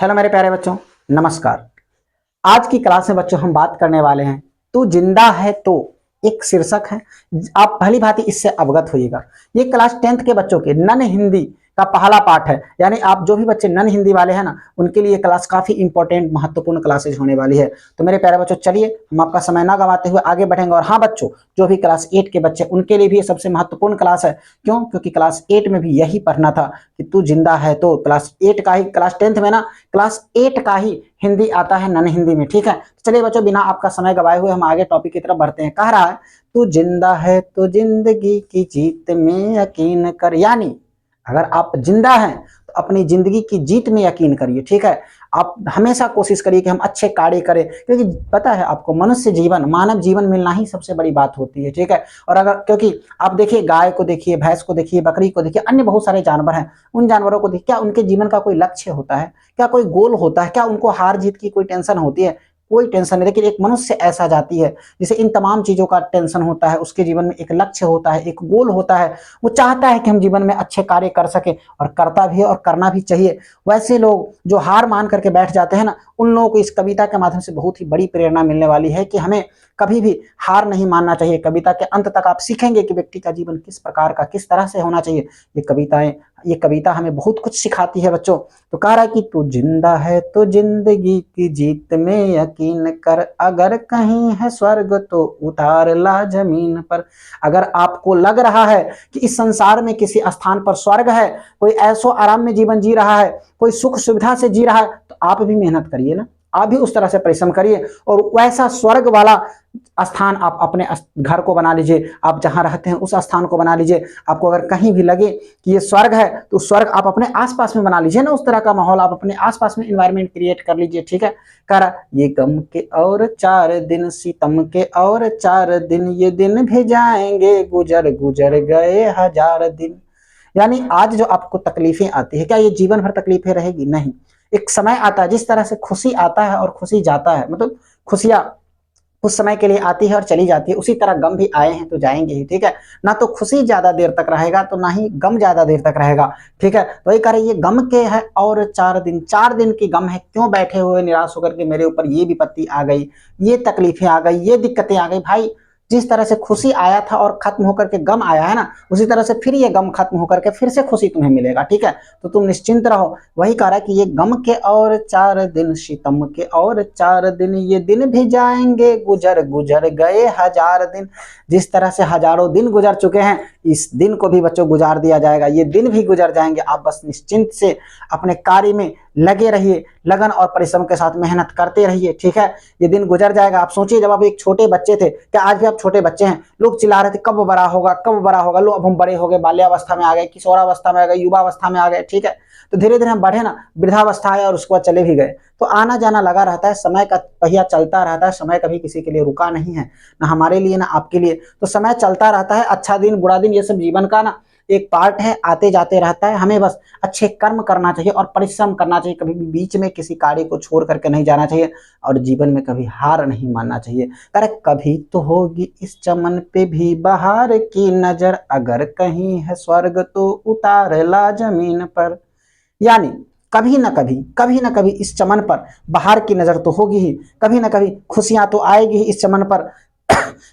Hello मेरे प्यारे बच्चों, नमस्कार। आज की क्लास में बच्चों हम बात करने वाले हैं तू जिंदा है तो। एक शीर्षक है, आप भली भांति इससे अवगत होइएगा। ये क्लास 10th के बच्चों के नन हिंदी का पहला पाठ है, यानी आप जो भी बच्चे नन हिंदी वाले हैं ना, उनके लिए क्लास काफी इंपॉर्टेंट महत्वपूर्ण क्लासेज होने वाली है। तो मेरे प्यारे बच्चों, चलिए हम आपका समय ना गंवाते हुए आगे बढ़ेंगे। और हाँ बच्चों, जो भी क्लास 8 के बच्चे, उनके लिए भी ये सबसे महत्वपूर्ण क्लास है। क्यों? क्योंकि क्लास 8 में भी यही पढ़ना था कि तू जिंदा है तो। क्लास 8 का ही, क्लास 10th में ना क्लास 8 का ही हिंदी आता है नन हिंदी में। ठीक है, चलिए बच्चों, बिना आपका समय गवाए हुए हम आगे टॉपिक की तरफ बढ़ते हैं। कह रहा है तू जिंदा है तो जिंदगी की जीत में यकीन कर। यानी अगर आप जिंदा हैं तो अपनी जिंदगी की जीत में यकीन करिए। ठीक है, आप हमेशा कोशिश करिए कि हम अच्छे कार्य करें, क्योंकि पता है आपको, मनुष्य जीवन, मानव जीवन मिलना ही सबसे बड़ी बात होती है। ठीक है, और अगर, क्योंकि आप देखिए, गाय को देखिए, भैंस को देखिए, बकरी को देखिए, अन्य बहुत सारे जानवर हैं, उन जानवरों को देखिए, क्या उनके जीवन का कोई लक्ष्य होता है? क्या कोई गोल होता है? क्या उनको हार जीत की कोई टेंशन होती है? कोई टेंशन नहीं। लेकिन एक मनुष्य ऐसा जाती है जिसे इन तमाम चीजों का टेंशन होता है। उसके जीवन में एक लक्ष्य होता है, एक गोल होता है। वो चाहता है कि हम जीवन में अच्छे कार्य कर सके, और करता भी है और करना भी चाहिए। वैसे लोग जो हार मान करके बैठ जाते हैं ना, उन लोगों को इस कविता के माध्यम से बहुत ही बड़ी प्रेरणा मिलने वाली है कि हमें कभी भी हार नहीं मानना चाहिए। कविता के अंत तक आप सीखेंगे कि व्यक्ति का जीवन किस प्रकार का, किस तरह से होना चाहिए। ये कविता हमें बहुत कुछ सिखाती है बच्चों। तो कह रहा है कि तू जिंदा है तो जिंदगी की जीत में यकीन कर, अगर कहीं है स्वर्ग तो उतार ला जमीन पर। अगर आपको लग रहा है कि इस संसार में किसी स्थान पर स्वर्ग है, कोई ऐसो आराम में जीवन जी रहा है, कोई सुख सुविधा से जी रहा है, तो आप भी मेहनत करिए ना, आप भी उस तरह से परिश्रम करिए, और वैसा स्वर्ग वाला स्थान आप अपने घर को बना लीजिए। आप जहां रहते हैं उस स्थान को बना लीजिए। आपको अगर कहीं भी लगे कि ये स्वर्ग है, तो स्वर्ग आप अपने आसपास में बना लीजिए ना, उस तरह का माहौल आप अपने आसपास में इन्वायरमेंट क्रिएट कर लीजिए। ठीक है, कह रहा ये गम के और 4 दिन, सितम के और 4 दिन, ये दिन भी जाएंगे गुजर गुजर गए 1000 दिन। यानी आज जो आपको तकलीफें आती है, क्या ये जीवन भर तकलीफें रहेगी? नहीं। एक समय आता है, जिस तरह से खुशी आता है और खुशी जाता है, मतलब खुशियां कुछ समय के लिए आती है और चली जाती है, उसी तरह गम भी आए हैं तो जाएंगे ही। ठीक है, ना तो खुशी ज्यादा देर तक रहेगा, तो ना ही गम ज्यादा देर तक रहेगा। ठीक है, तो वही कह रही, ये गम के है और 4 दिन, 4 दिन की गम है, क्यों बैठे हुए निराश होकर के, मेरे ऊपर ये विपत्ति आ गई, ये तकलीफें आ गई, ये दिक्कतें आ गई। भाई, जिस तरह से खुशी आया था और खत्म होकर के गम आया है ना, उसी तरह से फिर ये गम खत्म होकर के फिर से खुशी तुम्हें मिलेगा। ठीक है, तो तुम निश्चिंत रहो। वही कह रहा है कि ये गम के और 4 दिन, सितम के और 4 दिन, ये दिन भी जाएंगे गुजर गुजर गए 1000 दिन। जिस तरह से हजारों दिन गुजर चुके हैं, इस दिन को भी बच्चों गुजार दिया जाएगा, ये दिन भी गुजर जाएंगे। आप बस निश्चिंत से अपने कार्य में लगे रहिए, लगन और परिश्रम के साथ मेहनत करते रहिए। ठीक है, ये दिन गुजर जाएगा। आप सोचिए, जब आप एक छोटे बच्चे थे, क्या आज भी आप छोटे बच्चे हैं? लोग चिल्ला रहे थे कब बड़ा होगा, कब बड़ा होगा। लो, अब हम बड़े हो गए, बाल्यावस्था में आ गए, किशोरावस्था में आ गए, युवावस्था में आ गए। ठीक है, तो धीरे धीरे हम बढ़े ना, वृद्धावस्था आया और उसके बाद चले भी गए। तो आना जाना लगा रहता है, समय का पहिया चलता रहता है। समय कभी किसी के लिए रुका नहीं है, ना हमारे लिए ना आपके लिए। तो समय चलता रहता है, अच्छा दिन बुरा दिन, ये सब जीवन का ना एक पार्ट है, आते जाते रहता है। हमें बस अच्छे कर्म करना चाहिए और परिश्रम करना चाहिए, कभी भी बीच में किसी कार्य को छोड़ करके नहीं जाना चाहिए, और जीवन में कभी हार नहीं मानना चाहिए। अरे कभी तो होगी इस चमन पे भी बहार की नजर, अगर कहीं है स्वर्ग तो उतार ला जमीन पर। यानी कभी ना कभी इस चमन पर बाहर की नजर तो होगी ही, कभी ना कभी खुशियां तो आएगी ही इस चमन पर।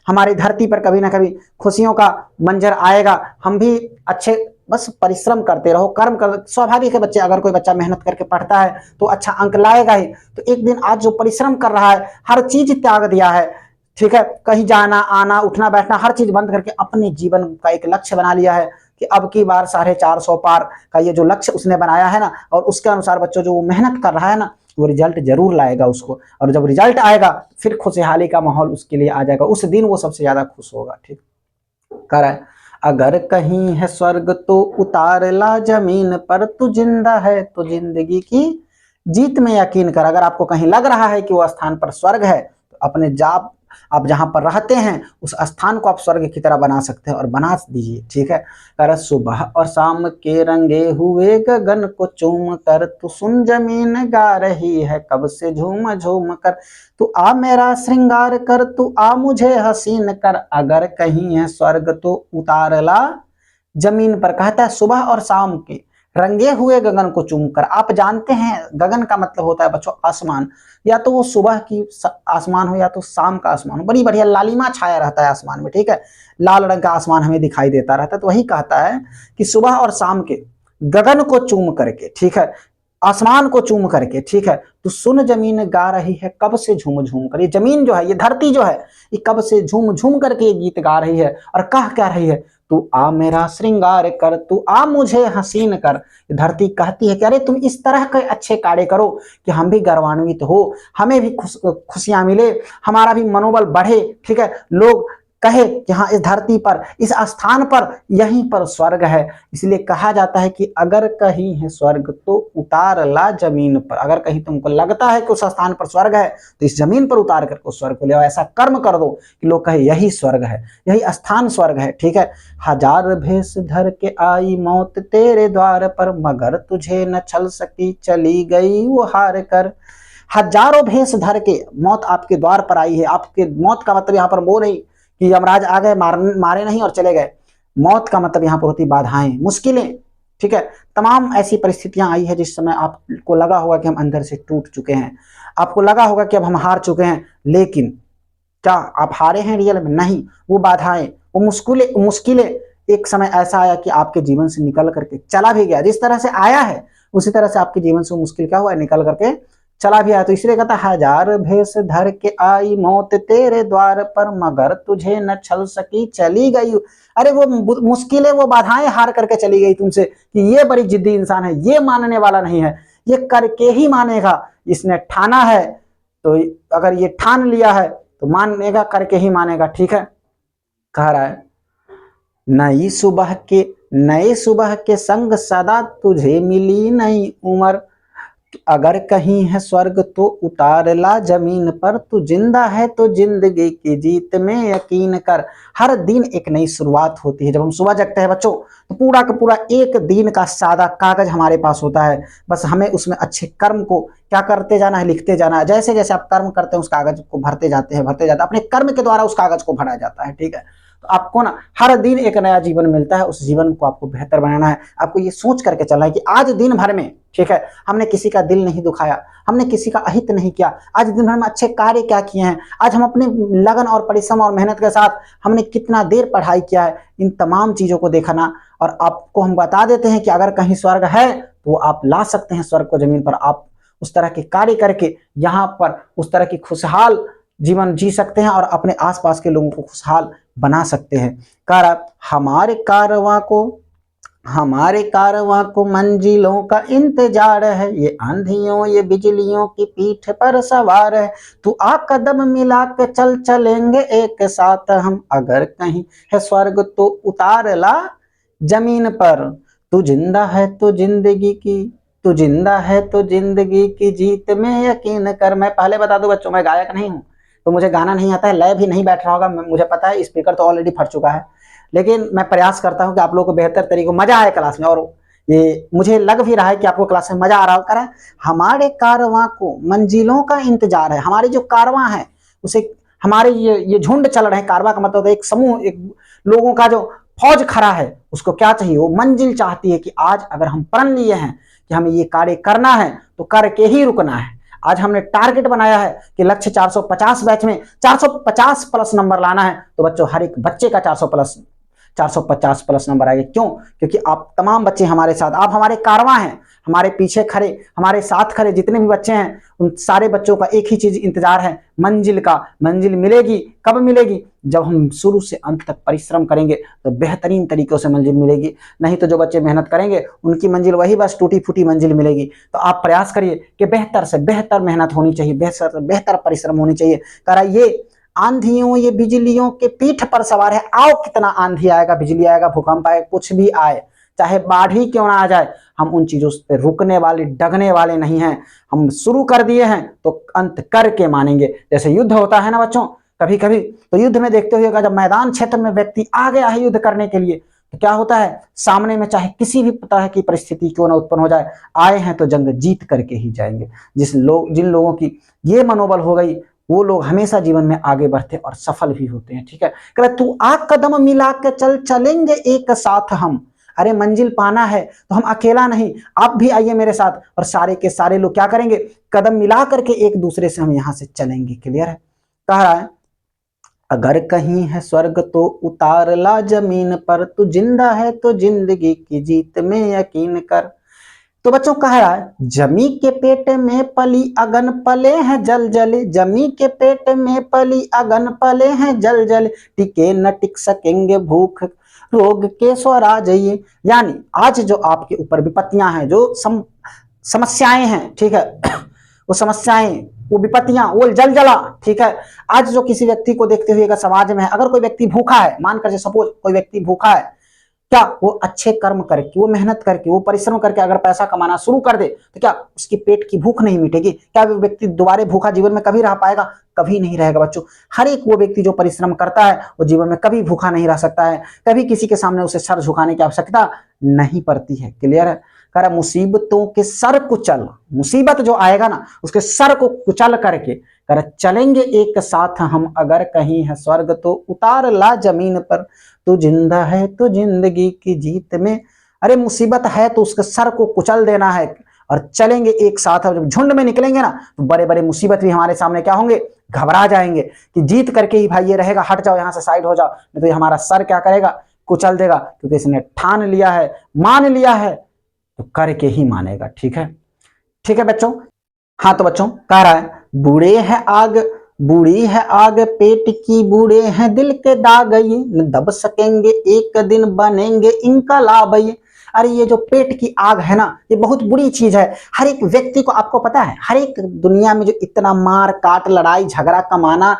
हमारी धरती पर कभी ना कभी खुशियों का मंजर आएगा। हम भी अच्छे, बस परिश्रम करते रहो, कर्म कर। स्वाभाविक है बच्चे, अगर कोई बच्चा मेहनत करके पढ़ता है तो अच्छा अंक लाएगा ही। तो एक दिन आज जो परिश्रम कर रहा है, हर चीज त्याग दिया है, ठीक है, कहीं जाना आना उठना बैठना हर चीज बंद करके अपने जीवन का एक लक्ष्य बना लिया है कि अब की बार 450 पार का ये जो लक्ष्य उसने बनाया है ना, और उसके अनुसार बच्चों जो वो मेहनत कर रहा है ना, वो रिजल्ट जरूर लाएगा उसको। और जब रिजल्ट आएगा, फिर खुशहाली का माहौल उसके लिए आ जाएगा, उस दिन वो सबसे ज्यादा खुश होगा। ठीक, कर है, अगर कहीं है स्वर्ग तो उतार ला जमीन पर, तू जिंदा है तो जिंदगी की जीत में यकीन कर। अगर आपको कहीं लग रहा है कि वो स्थान पर स्वर्ग है, तो अपने जाप, आप जहां पर रहते हैं उस स्थान को आप स्वर्ग की तरह बना सकते हैं, और बना दीजिए। ठीक है, कर सुबह और शाम के रंगे हुए गगन को चूम कर, तू सुन जमीन गा रही है कब से झूम झूम कर। तू आ मेरा श्रृंगार कर, तू आ मुझे हसीन कर, अगर कहीं है स्वर्ग तो उतार ला जमीन पर। कहता है सुबह और शाम के रंगे हुए गगन को चूमकर। आप जानते हैं गगन का मतलब होता है बच्चों आसमान, या तो वो सुबह की आसमान हो या तो शाम का आसमान हो, बड़ी बढ़िया लालिमा छाया रहता है आसमान में, ठीक है, लाल रंग का आसमान हमें दिखाई देता रहता है। तो वही कहता है कि सुबह और शाम के गगन को चूम करके, ठीक है, आसमान को चूम करके, ठीक है, तो सुन जमीन गा रही है कब से झूम झूम कर। ये जमीन जो है, ये धरती जो है, ये कब से झूम झूम करके ये गीत गा रही है और कह क्या रही है, तू आ मेरा श्रृंगार कर, तू आ मुझे हसीन कर। धरती कहती है कि अरे तुम इस तरह के अच्छे कार्य करो कि हम भी गौरवान्वित हो, हमें भी खुशियां मिले, हमारा भी मनोबल बढ़े, ठीक है, लोग कहे कि हाँ इस धरती पर, इस स्थान पर, यहीं पर स्वर्ग है। इसलिए कहा जाता है कि अगर कहीं है स्वर्ग तो उतार ला जमीन पर। अगर कहीं तुमको लगता है कि उस स्थान पर स्वर्ग है तो इस जमीन पर उतार करके उस स्वर्ग को ले आओ। ऐसा कर्म कर दो कि लोग कहे यही स्वर्ग है, यही स्थान स्वर्ग है, ठीक है। हजार भेष धर के आई मौत तेरे द्वार पर, मगर तुझे न छल सकी चली गई वो हार कर। हजारों भेष धर के मौत आपके द्वार पर आई है। आपके मौत का मतलब यहाँ पर वो नहीं कि यमराज आ गए, मारे नहीं और चले गए। मौत का मतलब यहाँ पर होती बाधाएं, मुश्किलें, ठीक है। तमाम ऐसी परिस्थितियां आई है जिस समय आपको लगा होगा कि हम अंदर से टूट चुके हैं, आपको लगा होगा कि अब हम हार चुके हैं, लेकिन क्या आप हारे हैं रियल में? नहीं। वो बाधाएं, वो मुश्किलें एक समय ऐसा आया कि आपके जीवन से निकल करके चला भी गया। जिस तरह से आया है उसी तरह से आपके जीवन से वो मुश्किल क्या हुआ, निकल करके चला भी आया। तो इसलिए कहता हजार भेष धर के आई मौत तेरे द्वार पर, मगर तुझे न छल सकी चली गई। अरे वो मुश्किलें, वो बाधाएं हार करके चली गई तुमसे कि ये बड़ी जिद्दी इंसान है, ये मानने वाला नहीं है, ये करके ही मानेगा, इसने ठाना है तो अगर ये ठान लिया है तो मानेगा, करके ही मानेगा, ठीक है। कह रहा है नए सुबह के संग सदा तुझे मिली नई उम्र, अगर कहीं है स्वर्ग तो उतार ला जमीन पर, तू जिंदा है तो जिंदगी की जीत में यकीन कर। हर दिन एक नई शुरुआत होती है। जब हम सुबह जगते हैं बच्चों तो पूरा का पूरा एक दिन का सादा कागज हमारे पास होता है, बस हमें उसमें अच्छे कर्म को क्या करते जाना है, लिखते जाना है। जैसे जैसे आप कर्म करते हैं उस कागज को भरते जाते हैं, अपने कर्म के द्वारा उस कागज को भरा जाता है, ठीक है। तो आपको ना हर दिन एक नया जीवन मिलता है, उस जीवन को आपको बेहतर बनाना है। आपको ये सोच करके चलना है कि आज दिन भर में, ठीक है, हमने किसी का दिल नहीं दुखाया, हमने किसी का अहित नहीं किया, आज दिन भर में अच्छे कार्य क्या किए हैं, आज हम अपने लगन और परिश्रम और मेहनत के साथ हमने कितना देर पढ़ाई किया है, इन तमाम चीजों को देखना। और आपको हम बता देते हैं कि अगर कहीं स्वर्ग है तो आप ला सकते हैं स्वर्ग को जमीन पर। आप उस तरह के कार्य करके यहाँ पर उस तरह की खुशहाल जीवन जी सकते हैं और अपने आसपास के लोगों को खुशहाल बना सकते हैं। कारण हमारे कारवां को मंजिलों का इंतजार है, ये आंधियों ये बिजलियों की पीठ पर सवार है, तू आ कदम मिला के चल चलेंगे एक साथ हम, अगर कहीं है स्वर्ग तो उतार ला जमीन पर, तू जिंदा है तो जिंदगी की जीत में यकीन कर। मैं पहले बता दूं बच्चों, मैं गायक नहीं हूं तो मुझे गाना नहीं आता है, लय भी नहीं बैठ रहा होगा, मुझे पता है, स्पीकर तो ऑलरेडी फट चुका है, लेकिन मैं प्रयास करता हूं कि आप लोगों को बेहतर तरीके से मजा आए क्लास में। और ये मुझे लग भी रहा है कि आपको क्लास में मजा आ रहा होगा। हमारे कारवां को मंजिलों का इंतजार है। हमारे जो कारवां है उसे, हमारे ये झुंड चल रहे हैं, कारवां का मतलब एक समूह, एक लोगों का जो फौज खड़ा है, उसको क्या चाहिए, वो मंजिल चाहती है कि आज अगर हम प्रण लिए हैं कि हमें ये कार्य करना है तो करके ही रुकना है। आज हमने टारगेट बनाया है कि लक्ष्य 450 बैच में 450 प्लस नंबर लाना है, तो बच्चों हर एक बच्चे का 450 प्लस नंबर आएगा। क्यों? क्योंकि आप तमाम बच्चे हमारे साथ, आप हमारे कारवां हैं, हमारे पीछे खड़े, हमारे साथ खड़े जितने भी बच्चे हैं, उन सारे बच्चों का एक ही चीज इंतजार है, मंजिल का। मंजिल मिलेगी कब मिलेगी? जब हम शुरू से अंत तक परिश्रम करेंगे तो बेहतरीन तरीकों से मंजिल मिलेगी। नहीं तो जो बच्चे मेहनत करेंगे उनकी मंजिल वही बस टूटी फूटी मंजिल मिलेगी। तो आप प्रयास करिए कि बेहतर से बेहतर मेहनत होनी चाहिए, बेहतर से बेहतर परिश्रम होनी चाहिए। करा ये आंधियों ये बिजलियों के पीठ पर सवार है। आओ कितना आंधी आएगा, बिजली आएगा, भूकंप आएगा, कुछ भी आए, चाहे बाढ़ ही क्यों ना आ जाए, हम उन चीजों पे रुकने वाले, डगने वाले नहीं हैं। हम शुरू कर दिए हैं तो अंत करके मानेंगे। जैसे युद्ध होता है ना बच्चों, कभी कभी तो युद्ध में देखते हुए जब मैदान क्षेत्र में व्यक्ति आ गया है युद्ध करने के लिए, तो क्या होता है, सामने में चाहे किसी भी तरह की परिस्थिति क्यों ना उत्पन्न हो जाए, आए हैं तो जंग जीत करके ही जाएंगे। जिन लोगों की ये मनोबल हो गई, वो लोग हमेशा जीवन में आगे बढ़ते और सफल भी होते हैं। ठीक है, कहते तू आ कदम मिला के चल चलेंगे एक साथ हम, अरे मंजिल पाना है तो हम अकेला नहीं, आप भी आइए मेरे साथ, और सारे के सारे लोग क्या करेंगे, कदम मिला करके एक दूसरे से हम यहां से चलेंगे। क्लियर है? कह रहा है अगर कहीं है स्वर्ग तो उतार ला जमीन पर, तू जिंदा है तो जिंदगी की जीत में यकीन कर। तो बच्चों कह रहा है जमी के पेट में पली अगन पले हैं जल जले, जमी के पेट में पली अगन पले हैं जल जले, टिके न टिक सकेंगे भूख रोग के स्वराज ये। यानी आज जो आपके ऊपर विपत्तियां हैं, जो समस्याएं हैं, ठीक है, वो समस्याएं, वो विपत्तियां, वो जल जला, ठीक है। आज जो किसी व्यक्ति को देखते हुए अगर समाज में है, अगर कोई व्यक्ति भूखा है, मानकर सपोज कोई व्यक्ति भूखा है, क्या वो अच्छे कर्म करके, वो मेहनत करके, वो परिश्रम करके अगर पैसा कमाना शुरू कर दे तो क्या उसकी पेट की भूख नहीं मिटेगी? क्या वो व्यक्ति दोबारा भूखा जीवन में कभी रह पाएगा? कभी नहीं रहेगा बच्चों। हर एक वो व्यक्ति जो परिश्रम करता है वो जीवन में कभी भूखा नहीं रह सकता है, कभी किसी के सामने उसे सर झुकाने की आवश्यकता नहीं पड़ती है। क्लियर है? कह रहा मुसीबतों के सर कुचल, मुसीबत जो आएगा ना उसके सर को कुचल करके कर चलेंगे एक साथ हम, अगर कहीं है स्वर्ग तो उतार ला जमीन पर, तू जिंदा है तो जिंदगी की जीत में। अरे मुसीबत है तो उसके सर को कुचल देना है और चलेंगे एक साथ। और जब झुंड में निकलेंगे ना तो बड़े बड़े मुसीबत भी हमारे सामने क्या होंगे, घबरा जाएंगे कि जीत करके ही भाई ये रहेगा, हट जाओ यहाँ से, साइड हो जाओ, नहीं तो ये हमारा सर क्या करेगा, कुचल देगा। क्योंकि इसने ठान लिया है, मान लिया है तो करके ही मानेगा। ठीक है? ठीक है बच्चों? हाँ तो बच्चों कह रहा है बूढ़े है आग, बूढ़ी है आग पेट की, बूढ़े हैं दिल के दाग, ये न दब सकेंगे एक दिन बनेंगे इनका लाभ ये। अरे ये जो पेट की आग है ना, ये बहुत बुरी चीज है। हर एक व्यक्ति को, आपको पता है, हर एक दुनिया में जो इतना मार काट, लड़ाई झगड़ा, कमाना,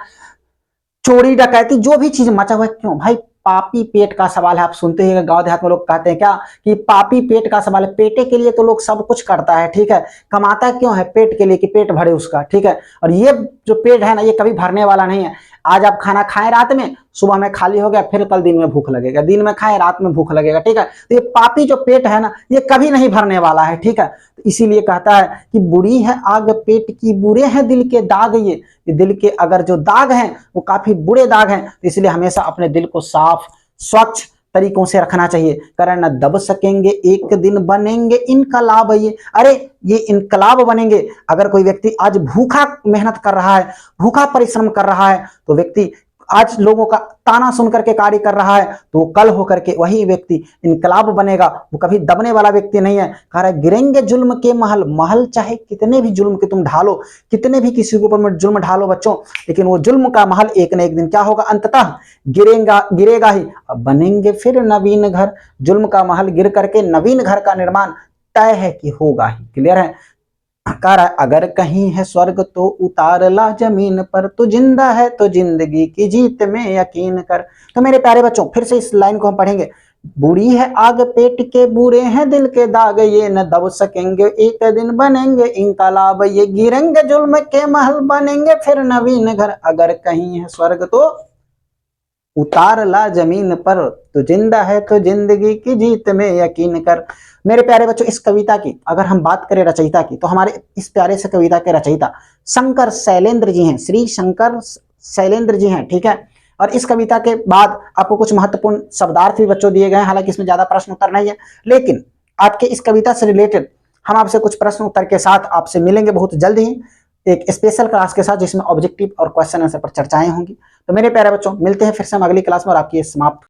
चोरी डकैती, जो भी चीज मचा हुआ है, क्यों भाई? पापी पेट का सवाल है। आप सुनते हैं गांव देहात में लोग कहते हैं क्या कि पापी पेट का सवाल है। पेटे के लिए तो लोग सब कुछ करता है, ठीक है, कमाता क्यों है? पेट के लिए, कि पेट भरे उसका, ठीक है। और ये जो पेट है ना, ये कभी भरने वाला नहीं है। आज आप खाना खाएं रात में, सुबह में खाली हो गया, फिर कल दिन में भूख लगेगा, दिन में खाएं रात में भूख लगेगा, ठीक है। तो ये पापी जो पेट है ना, ये कभी नहीं भरने वाला है, ठीक है। तो इसीलिए कहता है कि बुरी है आग पेट की, बुरे हैं दिल के दाग ये दिल के अगर जो दाग हैं वो काफी बुरे दाग हैं, तो इसलिए हमेशा अपने दिल को साफ स्वच्छ तरीकों से रखना चाहिए। कारण न दब सकेंगे एक दिन बनेंगे इनकलाब ये। अरे ये इनकलाब बनेंगे। अगर कोई व्यक्ति आज भूखा मेहनत कर रहा है, भूखा परिश्रम कर रहा है, तो व्यक्ति आज लोगों का ताना सुन करके कार्य कर रहा है, तो कल होकर के वही व्यक्ति इनकलाब बनेगा। वो कभी दबने वाला व्यक्ति नहीं है। कह रहा है गिरेंगे जुल्म के महल, महल चाहे कितने भी जुल्म के तुम ढालो, कितने भी किसी के ऊपर में जुल्म ढालो बच्चों, लेकिन वो जुल्म का महल एक न एक दिन क्या होगा, अंततः गिरेगा ही। अब बनेंगे फिर नवीन घर, जुल्म का महल गिर करके नवीन घर का निर्माण तय है कि होगा ही। क्लियर है? कह रहा है अगर कहीं है स्वर्ग तो उतार ला जमीन पर, तू जिंदा है तो जिंदगी की जीत में यकीन कर। तो मेरे प्यारे बच्चों फिर से इस लाइन को हम पढ़ेंगे। बुरी है आग पेट के, बुरे हैं दिल के दाग, ये न दब सकेंगे एक दिन बनेंगे इनकलाब, ये गिरेंगे जुल्म के महल बनेंगे फिर नवीन घर। अगर कहीं है स्वर्ग तो उतार ला जमीन पर, तो जिंदा है तो जिंदगी की जीत में यकीन कर। मेरे प्यारे बच्चों इस कविता की अगर हम बात करें रचयिता की, तो हमारे इस प्यारे से कविता के रचयिता शंकर शैलेंद्र जी हैं, श्री शंकर शैलेंद्र जी हैं, ठीक है। और इस कविता के बाद आपको कुछ महत्वपूर्ण शब्दार्थ भी बच्चों दिए गए हैं, हालांकि इसमें ज्यादा प्रश्न उत्तर नहीं है, लेकिन आपके इस कविता से रिलेटेड हम आपसे कुछ प्रश्न उत्तर के साथ आपसे मिलेंगे बहुत जल्द ही, एक स्पेशल क्लास के साथ, जिसमें ऑब्जेक्टिव और क्वेश्चन आंसर पर चर्चाएं होंगी। तो मेरे प्यारे बच्चों मिलते हैं फिर से हम अगली क्लास में, और आपकी समाप्त